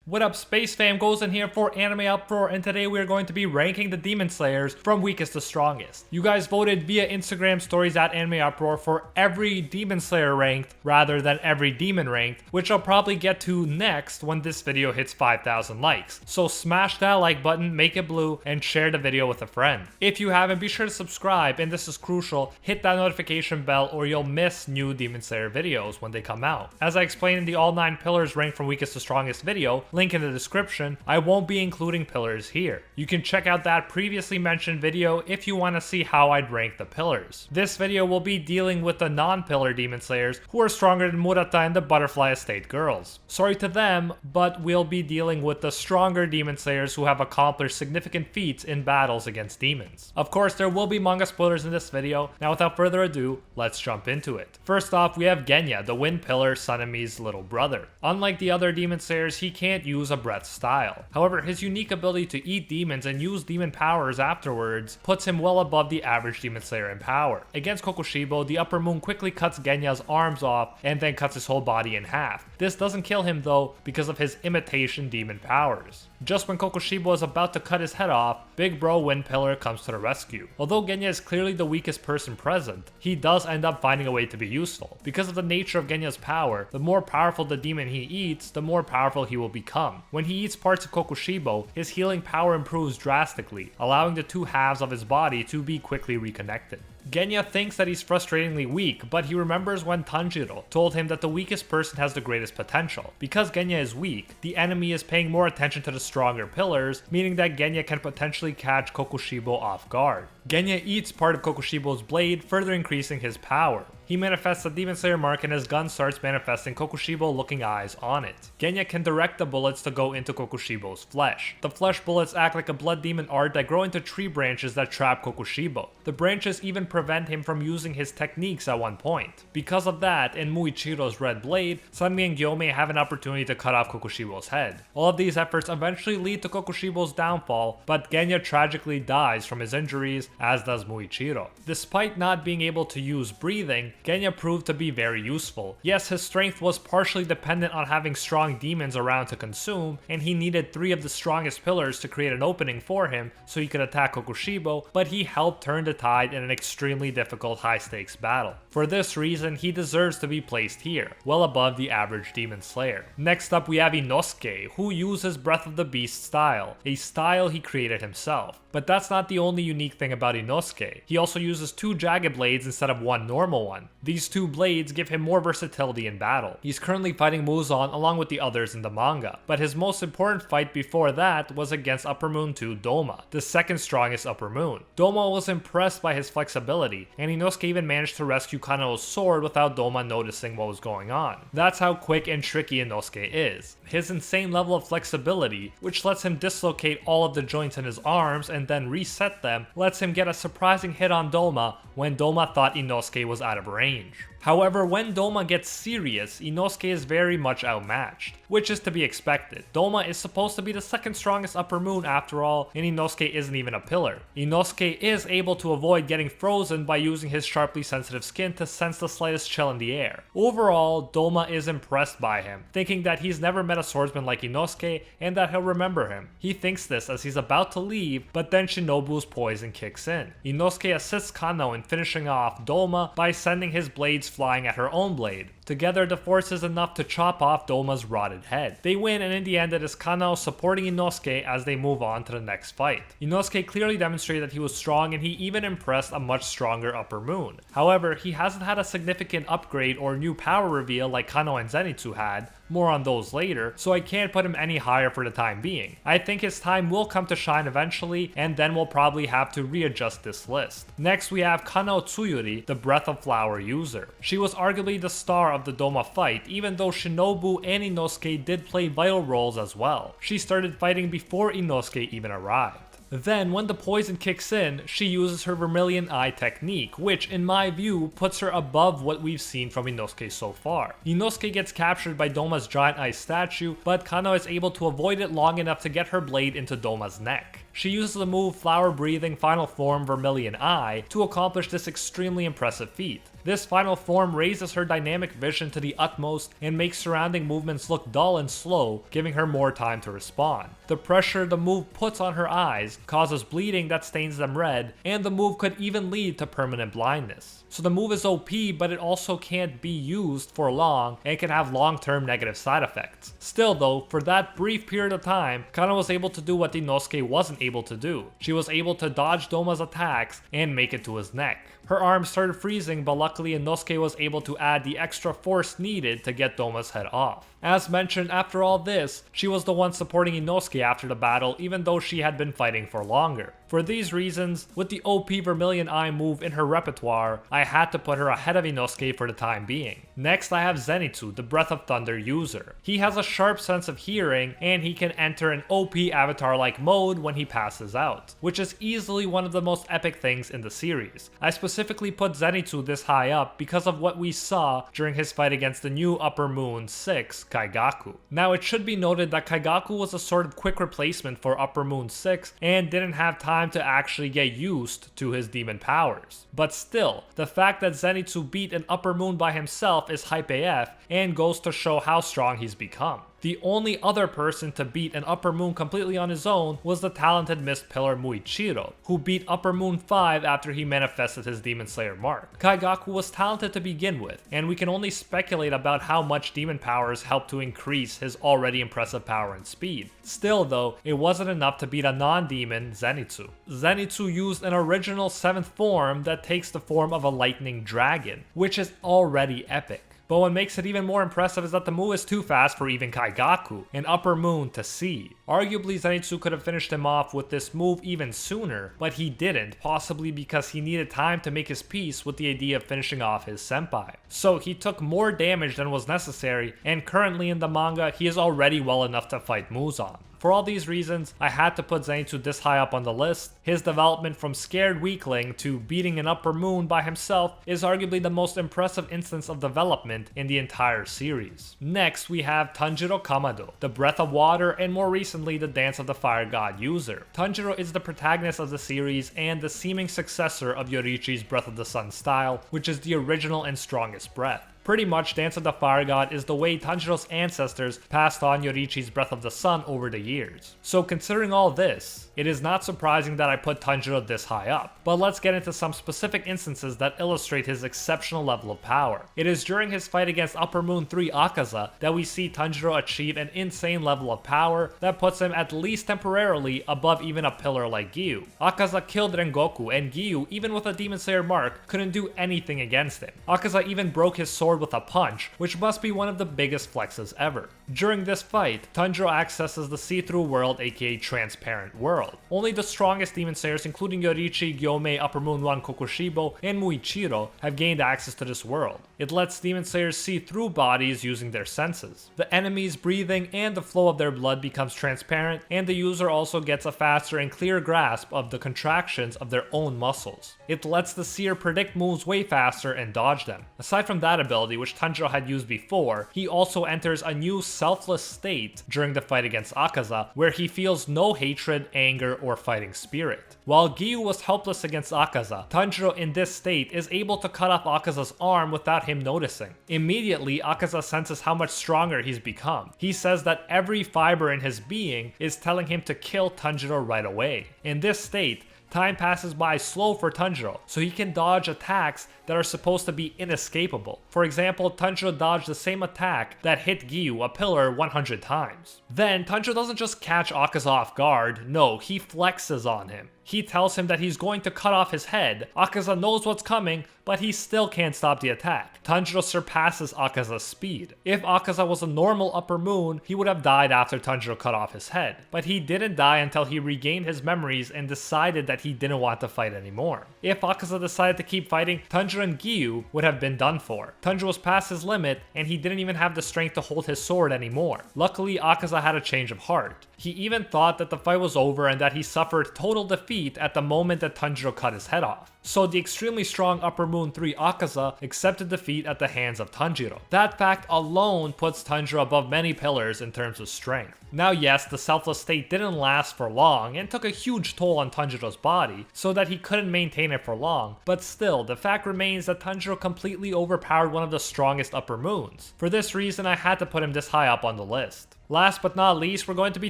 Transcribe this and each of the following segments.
What up, Space Fam? Goes in here for AnimeUproar, and today we are going to be ranking the Demon Slayers from weakest to strongest. You guys voted via Instagram stories at AnimeUproar for every Demon Slayer ranked rather than every demon ranked, which I'll probably get to next when this video hits 5,000 likes. So smash that like button, make it blue, and share the video with a friend. If you haven't, be sure to subscribe, and this is crucial, hit that notification bell or you'll miss new Demon Slayer videos when they come out. As I explained in the all 9 pillars ranked from weakest to strongest video, link in the description, I won't be including pillars here. You can check out that previously mentioned video if you want to see how I'd rank the pillars. This video will be dealing with the non-pillar Demon Slayers who are stronger than Murata and the Butterfly Estate girls. Sorry to them, but we'll be dealing with the stronger Demon Slayers who have accomplished significant feats in battles against demons. Of course, there will be manga spoilers in this video. Now without further ado, let's jump into it. First off, we have Genya, the Wind Pillar Sanemi's little brother. Unlike the other Demon Slayers, he can't use a breath style. However, his unique ability to eat demons and use demon powers afterwards puts him well above the average Demon Slayer in power. Against Kokushibo, the Upper Moon quickly cuts Genya's arms off and then cuts his whole body in half. This doesn't kill him though because of his imitation demon powers. Just when Kokushibo is about to cut his head off, Big Bro Wind Pillar comes to the rescue. Although Genya is clearly the weakest person present, he does end up finding a way to be useful. Because of the nature of Genya's power, the more powerful the demon he eats, the more powerful he will become. When he eats parts of Kokushibo, his healing power improves drastically, allowing the two halves of his body to be quickly reconnected. Genya thinks that he's frustratingly weak, but he remembers when Tanjiro told him that the weakest person has the greatest potential. Because Genya is weak, the enemy is paying more attention to the stronger pillars, meaning that Genya can potentially catch Kokushibo off guard. Genya eats part of Kokushibo's blade, further increasing his power. He manifests a Demon Slayer mark and his gun starts manifesting Kokushibo-looking eyes on it. Genya can direct the bullets to go into Kokushibo's flesh. The flesh bullets act like a blood demon art that grow into tree branches that trap Kokushibo. The branches even prevent him from using his techniques at one point. Because of that, in Muichiro's red blade, Sanmi and Gyomei have an opportunity to cut off Kokushibo's head. All of these efforts eventually lead to Kokushibo's downfall, but Genya tragically dies from his injuries, as does Muichiro. Despite not being able to use breathing, Genya proved to be very useful. Yes, his strength was partially dependent on having strong demons around to consume, and he needed 3 of the strongest pillars to create an opening for him so he could attack Kokushibo, but he helped turn the tide in an extremely difficult high-stakes battle. For this reason, he deserves to be placed here, well above the average Demon Slayer. Next up, we have Inosuke, who uses Breath of the Beast style, a style he created himself. But that's not the only unique thing about Inosuke. He also uses 2 jagged blades instead of 1 normal one. These 2 blades give him more versatility in battle. He's currently fighting Muzan along with the others in the manga, but his most important fight before that was against Upper Moon 2 Doma, the second strongest Upper Moon. Doma was impressed by his flexibility, and Inosuke even managed to rescue Kanao's sword without Doma noticing what was going on. That's how quick and tricky Inosuke is. His insane level of flexibility, which lets him dislocate all of the joints in his arms and then reset them, lets him get a surprising hit on Doma when Doma thought Inosuke was out of range. However, when Doma gets serious, Inosuke is very much outmatched, which is to be expected. Doma is supposed to be the second strongest Upper Moon after all, and Inosuke isn't even a pillar. Inosuke is able to avoid getting frozen by using his sharply sensitive skin to sense the slightest chill in the air. Overall, Doma is impressed by him, thinking that he's never met a swordsman like Inosuke and that he'll remember him. He thinks this as he's about to leave, but then Shinobu's poison kicks in. Inosuke assists Kanao in finishing off Doma by sending his blades flying at her own blade. Together, the force is enough to chop off Doma's rotted head. They win, and in the end it is Kanao supporting Inosuke as they move on to the next fight. Inosuke clearly demonstrated that he was strong, and he even impressed a much stronger Upper Moon. However, he hasn't had a significant upgrade or new power reveal like Kanao and Zenitsu had, more on those later, so I can't put him any higher for the time being. I think his time will come to shine eventually, and then we'll probably have to readjust this list. Next, we have Kanao Tsuyuri, the Breath of Flower user. She was arguably the star of the Doma fight, even though Shinobu and Inosuke did play vital roles as well. She started fighting before Inosuke even arrived. Then, when the poison kicks in, she uses her Vermilion Eye technique, which, in my view, puts her above what we've seen from Inosuke so far. Inosuke gets captured by Doma's giant eye statue, but Kanao is able to avoid it long enough to get her blade into Doma's neck. She uses the move Flower Breathing Final Form Vermilion Eye to accomplish this extremely impressive feat. This final form raises her dynamic vision to the utmost and makes surrounding movements look dull and slow, giving her more time to respond. The pressure the move puts on her eyes causes bleeding that stains them red, and the move could even lead to permanent blindness. So the move is OP, but it also can't be used for long and can have long-term negative side effects. Still though, for that brief period of time, Kanao was able to do what Inosuke wasn't able to do. She was able to dodge Doma's attacks and make it to his neck. Her arms started freezing, but luckily Inosuke was able to add the extra force needed to get Doma's head off. As mentioned, after all this, she was the one supporting Inosuke after the battle, even though she had been fighting for longer. For these reasons, with the OP Vermilion Eye move in her repertoire, I had to put her ahead of Inosuke for the time being. Next, I have Zenitsu, the Breath of Thunder user. He has a sharp sense of hearing, and he can enter an OP avatar-like mode when he passes out, which is easily one of the most epic things in the series. I specifically put Zenitsu this high up because of what we saw during his fight against the new Upper Moon 6, Kaigaku. Now, it should be noted that Kaigaku was a sort of quick replacement for Upper Moon 6 and didn't have time to actually get used to his demon powers. But still, the fact that Zenitsu beat an Upper Moon by himself is hype AF and goes to show how strong he's become. The only other person to beat an Upper Moon completely on his own was the talented Mist Pillar Muichiro, who beat Upper Moon 5 after he manifested his Demon Slayer mark. Kaigaku was talented to begin with, and we can only speculate about how much demon powers helped to increase his already impressive power and speed. Still though, it wasn't enough to beat a non-demon Zenitsu. Zenitsu used an original 7th form that takes the form of a lightning dragon, which is already epic. But what makes it even more impressive is that the move is too fast for even Kaigaku, an Upper Moon, to see. Arguably, Zenitsu could have finished him off with this move even sooner, but he didn't, possibly because he needed time to make his peace with the idea of finishing off his senpai. So he took more damage than was necessary, and currently in the manga, he is already well enough to fight Muzan. For all these reasons, I had to put Zenitsu this high up on the list. His development from scared weakling to beating an Upper Moon by himself is arguably the most impressive instance of development in the entire series. Next, we have Tanjiro Kamado, the Breath of Water and more recently the Dance of the Fire God user. Tanjiro is the protagonist of the series and the seeming successor of Yorichi's Breath of the Sun style, which is the original and strongest breath. Pretty much, Dance of the Fire God is the way Tanjiro's ancestors passed on Yorichi's Breath of the Sun over the years. So considering all this, it is not surprising that I put Tanjiro this high up. But let's get into some specific instances that illustrate his exceptional level of power. It is during his fight against Upper Moon 3 Akaza that we see Tanjiro achieve an insane level of power that puts him at least temporarily above even a pillar like Gyu. Akaza killed Rengoku, and Gyu, even with a Demon Slayer mark, couldn't do anything against him. Akaza even broke his sword with a punch, which must be one of the biggest flexes ever. During this fight, Tanjiro accesses the see-through world, aka transparent world. Only the strongest demon slayers, including Yorichi, Gyomei, Upper Moon 1 Kokushibo, and Muichiro, have gained access to this world. It lets demon slayers see through bodies using their senses. The enemy's breathing and the flow of their blood becomes transparent, and the user also gets a faster and clear grasp of the contractions of their own muscles. It lets the seer predict moves way faster and dodge them. Aside from that ability, which Tanjiro had used before, he also enters a new selfless state during the fight against Akaza, where he feels no hatred, anger, or fighting spirit. While Gyu was helpless against Akaza, Tanjiro in this state is able to cut off Akaza's arm without him noticing. Immediately, Akaza senses how much stronger he's become. He says that every fiber in his being is telling him to kill Tanjiro right away. In this state, time passes by slow for Tanjiro, so he can dodge attacks that are supposed to be inescapable. For example, Tanjiro dodged the same attack that hit Gyu, a pillar, 100 times. Then, Tanjiro doesn't just catch Akaza off guard, no, he flexes on him. He tells him that he's going to cut off his head. Akaza knows what's coming, but he still can't stop the attack. Tanjiro surpasses Akaza's speed. If Akaza was a normal Upper Moon, he would have died after Tanjiro cut off his head. But he didn't die until he regained his memories and decided that he didn't want to fight anymore. If Akaza decided to keep fighting, Tanjiro and Gyu would have been done for. Tanjiro was past his limit, and he didn't even have the strength to hold his sword anymore. Luckily, Akaza had a change of heart. He even thought that the fight was over and that he suffered total defeat feet at the moment that Tanjiro cut his head off. So the extremely strong Upper Moon 3 Akaza accepted defeat at the hands of Tanjiro. That fact alone puts Tanjiro above many pillars in terms of strength. Now yes, the selfless state didn't last for long and took a huge toll on Tanjiro's body, so that he couldn't maintain it for long, but still, the fact remains that Tanjiro completely overpowered one of the strongest Upper Moons. For this reason, I had to put him this high up on the list. Last but not least, we're going to be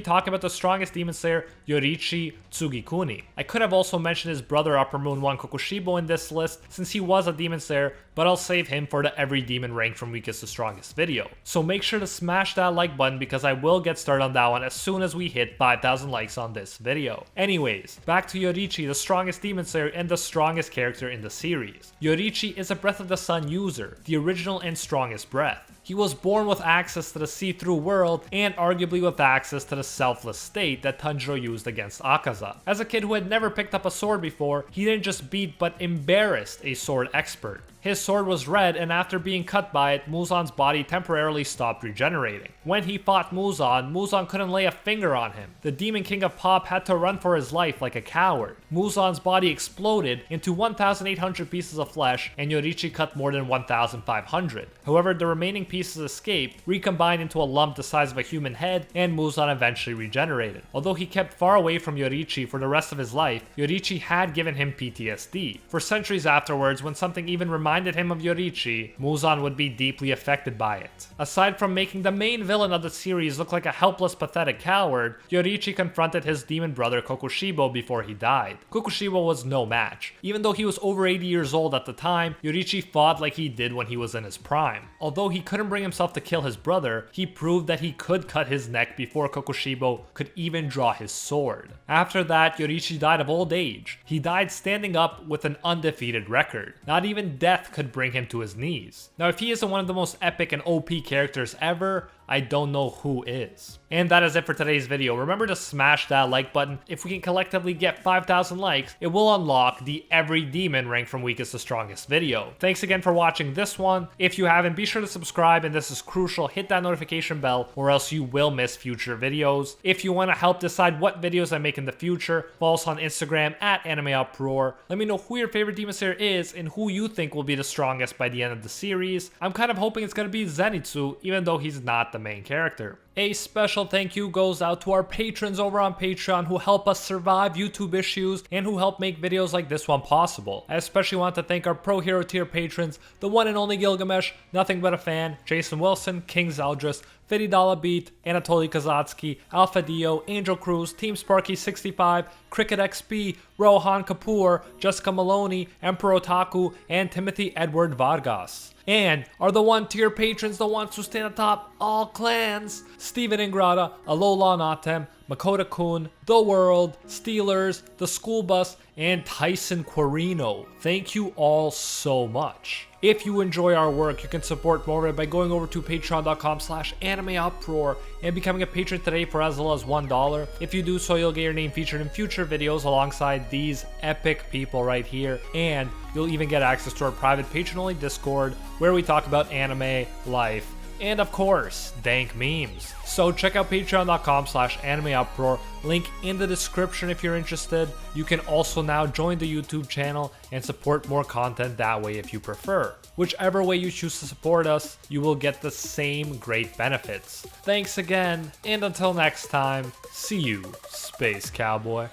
talking about the strongest demon slayer, Yoriichi Tsugikuni. I could have also mentioned his brother Upper Moon 1 Kokushibo in this list, since he was a demon slayer, but I'll save him for the every demon ranked from weakest to strongest video. So make sure to smash that like button because I will get started on that one as soon as we hit 5,000 likes on this video. Anyways, back to Yoriichi, the strongest demon slayer and the strongest character in the series. Yoriichi is a Breath of the Sun user, the original and strongest breath. He was born with access to the see-through world and arguably with access to the selfless state that Tanjiro used against Akaza. As a kid who had never picked up a sword before, he didn't just beat but embarrassed a sword expert. His sword was red, and after being cut by it, Muzan's body temporarily stopped regenerating. When he fought Muzan, Muzan couldn't lay a finger on him. The Demon King of Pop had to run for his life like a coward. Muzan's body exploded into 1,800 pieces of flesh, and Yoriichi cut more than 1,500. However, the remaining pieces escaped, recombined into a lump the size of a human head, and Muzan eventually regenerated. Although he kept far away from Yoriichi for the rest of his life, Yoriichi had given him PTSD. For centuries afterwards, when something even reminded him of Yoriichi, Muzan would be deeply affected by it. Aside from making the main villain of the series look like a helpless, pathetic coward, Yoriichi confronted his demon brother Kokushibo before he died. Kokushibo was no match. Even though he was over 80 years old at the time, Yoriichi fought like he did when he was in his prime. Although he couldn't bring himself to kill his brother, he proved that he could cut his neck before Kokushibo could even draw his sword. After that, Yoriichi died of old age. He died standing up with an undefeated record. Not even death could bring him to his knees. Now, if he isn't one of the most epic and OP characters ever, I don't know who is. And that is it for today's video. Remember to smash that like button. If we can collectively get 5,000 likes, it will unlock the every demon ranked from weakest to strongest video. Thanks again for watching this one. If you haven't, be sure to subscribe, and this is crucial, hit that notification bell or else you will miss future videos. If you want to help decide what videos I make in the future, follow us on Instagram at AnimeUproar. Let me know who your favorite demon slayer is and who you think will be the strongest by the end of the series. I'm kind of hoping it's going to be Zenitsu, even though he's not the main character. A special thank you goes out to our patrons over on Patreon who help us survive YouTube issues and who help make videos like this one possible. I especially want to thank our Pro Hero tier patrons, the one and only Gilgamesh, Nothing But a Fan, Jason Wilson, King Zeldris, $50 Beat, Anatoly Kazatsky, Alpha Dio, Angel Cruz, Team Sparky 65, Cricket XP, Rohan Kapoor, Jessica Maloney, Emperor Otaku, and Timothy Edward Vargas. And are the 1-tier patrons the ones who stand atop all clans? Steven Ingrata, Alola Natem, Makoto Kun, The World, Steelers, The School Bus, and Tyson Quirino. Thank you all so much. If you enjoy our work, you can support more of it by going over to patreon.com/AnimeUproar and becoming a patron today for as little as $1. If you do so, you'll get your name featured in future videos alongside these epic people right here, and you'll even get access to our private patron-only Discord where we talk about anime, life, and of course, dank memes. So check out patreon.com/AnimeUproar, link in the description if you're interested. You can also now join the YouTube channel and support more content that way if you prefer. Whichever way you choose to support us, you will get the same great benefits. Thanks again, and until next time, see you, Space Cowboy.